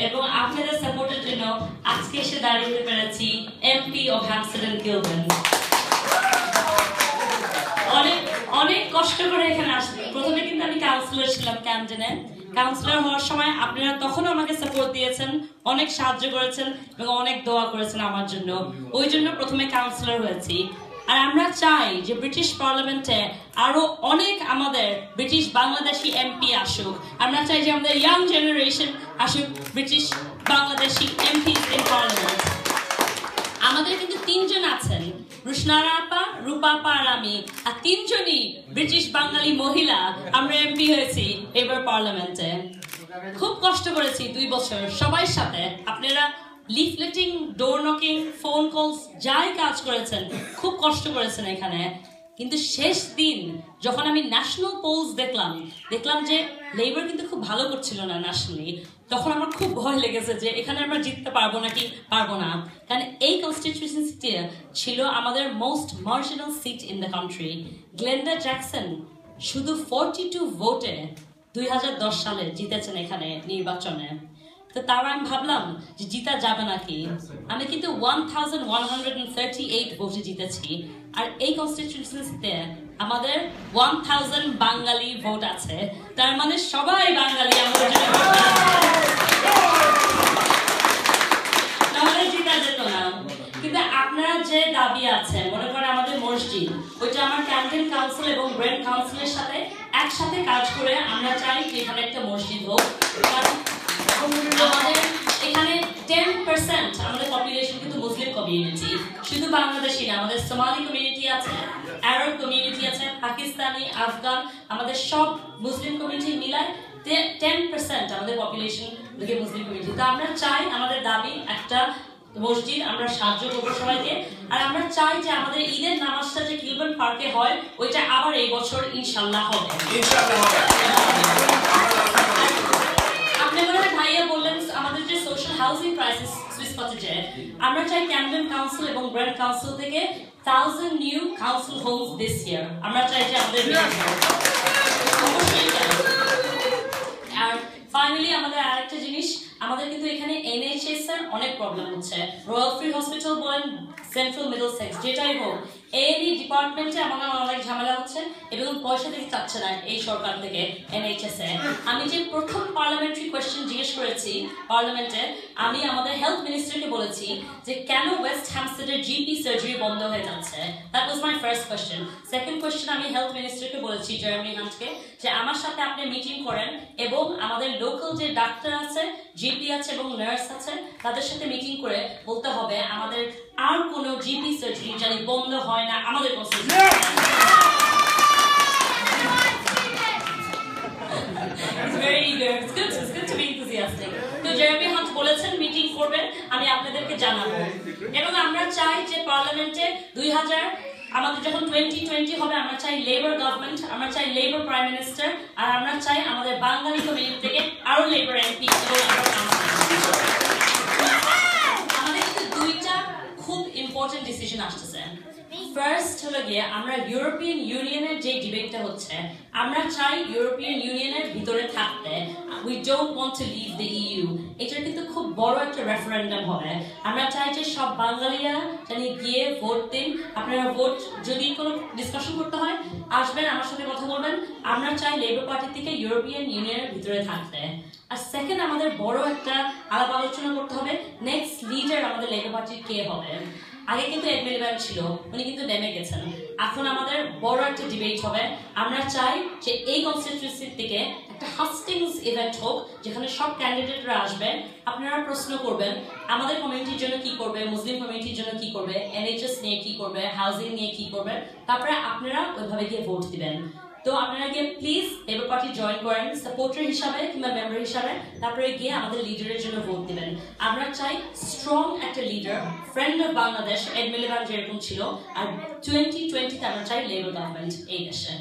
এবং আপনাদের সাপোর্টের জন্য আজকে এসে দাঁড়িয়ে পেরেছি MP of Hampstead and Kilburn. অনেক কষ্ট করে এখানে আসলাম। প্রথমে কিন্তু আমি কাউন্সিলর ছিলাম ক্যামডেনে। কাউন্সিলর হওয়ার সময় আপনারা তখনও আমাকে সাপোর্ট দিয়েছেন, অনেক সাহায্য করেছেন এবং অনেক দোয়া করেছেন আমার জন্য। ওই জন্য প্রথমে কাউন্সিলর হয়েছি। আর আমরা চাই যে ব্রিটিশ পার্লামেন্টে আরো অনেক আমাদের ব্রিটিশ বাংলাদেশি এমপি আসুক। আমরা চাই যে আমাদের ইয়াং জেনারেশন আসুক British Bangladeshi MP in parliament. আমাদের কিন্তু 3 জন আছেন, রুশনারা আপা, রূপা আপা আর আমি, আর 3 জনই ব্রিটিশ বাঙালি মহিলা আমরা এমপি হয়েছি এবার পার্লামেন্টে। খুব কষ্ট করেছি 2 বছর সবাই সাথে। আপনারা লিফলেটিং, ডোর নকিং, ফোন কলস যাই কাজ করেছেন, খুব কষ্ট করেছেন এখানে। কিন্তু শেষ দিন যখন আমি ন্যাশনাল পোলস দেখলাম যে লেবার কিন্তু খুব ভালো করছিল না ন্যাশনালি, তখন আমার খুব ভয় লেগেছে যে এখানে আমরা জিততে পারবো নাকি পারবো না। কারণ এই কনস্টিটিউয়েন্সিটি ছিল আমাদের most marginal seat in the country. Glenda Jackson শুধু 42 ভোটে 2010 সালে জিতেছেন এখানে নির্বাচনে। তো তার আমি ভাবলাম যে জিতা যাবে নাকি। আমি কিন্তু 1138 ভোটে জিতেছি। আর এই কনস্টিটিউয়েন্সিতে আমাদের 1000 বাঙালি ভোট আছে, তার মানে সবাই বাঙালি আমাদের জন্য তাহলে জিতা যেত না। কিন্তু আপনারা যে দাবি আছে, মনে করেন আমাদের মসজিদ, ওইটা আমার ক্যান্টন কাউন্সিল এবং ব্রেন্ট কাউন্সিলের সাথে একসাথে কাজ করে আমরা চাই যে এখানে একটা মসজিদ হোক। আমাদের এখানে 10% আমাদের পপুলেশন কিন্তু মুসলিম কমিউনিটি, শুধু বাংলাদেশি না, আমাদের সোমালি কমিউনিটি আছে, আরব কমিউনিটি আছে, পাকিস্তানি, আফগান, আমাদের সব মুসলিম কমিউনিটি মিলায় 10% আমাদের পপুলেশন মুসলিম কমিউনিটি। তো আমরা চাই, আমাদের দাবি একটা মসজিদ, আমরা সাহায্য করবো সবাইকে। আর আমরা চাই যে আমাদের ঈদের নামাজটা যে কিলবার্ন পার্কে হয়, ওইটা আবার এই বছর ইনশাল্লাহ হবে। আপনি মনে হয় ভাইয়া বললেন আমাদের যে সোশ্যাল হাউসিং ক্রাইসিস সুইস কটেজে, আমরা চাই ক্যামডেন কাউন্সিল এবং ব্রেন্ট কাউন্সিল থেকে 1000 new council homes this year. আমরা চাই যে আমাদের আর ফাইনালি আমাদের আরেকটা জিনিস, আমাদের কিন্তু এখানে এনএইচএস এর অনেক প্রবলেম হচ্ছে। রয়্যাল ফ্রি হসপিটাল বলেন, সেন্ট্রাল মিডলসেক্স, যেটাই হোক, এই ডিপার্টমেন্টে আমাদের অনেক ঝামেলা হচ্ছে এবং পয়সা দিতে চাচ্ছে না এই সরকার থেকে এনএইচএস এ। আমি যে প্রথম পার্লামেন্টারি কোয়েশ্চেন জিজ্ঞেস করেছি পার্লামেন্টে, আমি আমাদের হেলথ মিনিস্টারকে বলেছি যে কেন ওয়েস্ট হ্যাম্পস্টেডের জিপি সার্জারি বন্ধ হয়ে যাচ্ছে। That was my first question. Second question আমি হেলথ মিনিস্টারকে বলেছি, জার্মানি হান্টকে, যে আমার সাথে আপনি মিটিং করেন এবং আমাদের লোকাল যে ডাক্তার আছে, জিপি আছে এবং নার্স আছে, তাদের সাথে মিটিং করে বলতে হবে আমাদের আর কোনো জিপি সার্জারি জানি বন্ধ হয় না আমাদের বলেছেন মিটিং করবেন, আমি আপনাদেরকে জানাবো। এবং আমরা চাই যে পার্লামেন্টে 2000 আমাদের যখন 2020 হবে, আমরা চাই লেবার গভর্নমেন্ট, আমরা চাই লেবার প্রাইম মিনিস্টার, আর আমরা চাই আমাদের বাঙালি কমিউনিটি থেকে আরো লেবার এমপি। আমাদের কিন্তু 2টা খুব ইম্পর্টেন্ট ডিসিশন আসতেছে। ফার্স্ট হলো গিয়ে আমরা ইউরোপিয়ান ইউনিয়নের যে ডিবেটটা হচ্ছে, আমরা চাই ইউরোপিয়ান ইউনিয়নের ভিতরে থাকতে। We don't want to leave the EU. এটা কিন্তু খুব বড় একটা রেফারেন্ডাম হবে। আমরা চাই যে সব বাঙালিরা জানি গিয়ে ভোট দিন। আপনারা ভোট, যদি কোনো ডিসকাশন করতে হয় আসবেন, আমার সাথে কথা বলবেন। আমরা চাই লেবার পার্টি থেকে ইউরোপিয়ান ইউনিয়নের ভিতরে থাকতে। আর সেকেন্ড, আমাদের বড় একটা আলাপ আলোচনা করতে হবে নেক্সট লিডার আমাদের লেবার পার্টির কে হবে। আগে কিন্তু এড মিলিব্যান্ড ছিল, উনি কিন্তু নেমে গেছেন। এখন আমাদের বড় একটা ডিবেট হবে। আমরা চাই যে এই কনস্টিটিউয়েন্সি থেকে একটা হাস্টিংস ইভেন্ট হোক, যেখানে সব ক্যান্ডিডেটরা আসবেন, আপনারা প্রশ্ন করবেন আমাদের কমিউনিটির জন্য কি করবে, মুসলিম কমিউনিটির জন্য কি করবে, এনএইচএস নিয়ে কি করবে, হাউজিং নিয়ে কি করবে, তারপরে আপনারা ওইভাবে গিয়ে ভোট দিবেন। তো আপনারা গিয়ে প্লিজ লেবার পার্টি জয়েন করেন সাপোর্টার হিসাবে কিংবা মেম্বার হিসাবে, তারপরে গিয়ে আমাদের লিডারের জন্য ভোট দিবেন। আমরা চাই স্ট্রং একটা leader, friend of Bangladesh, Ed Miliband যেরকম ছিল, আর 2020 আমরা চাই লেবার গভর্নমেন্ট এই দেশে।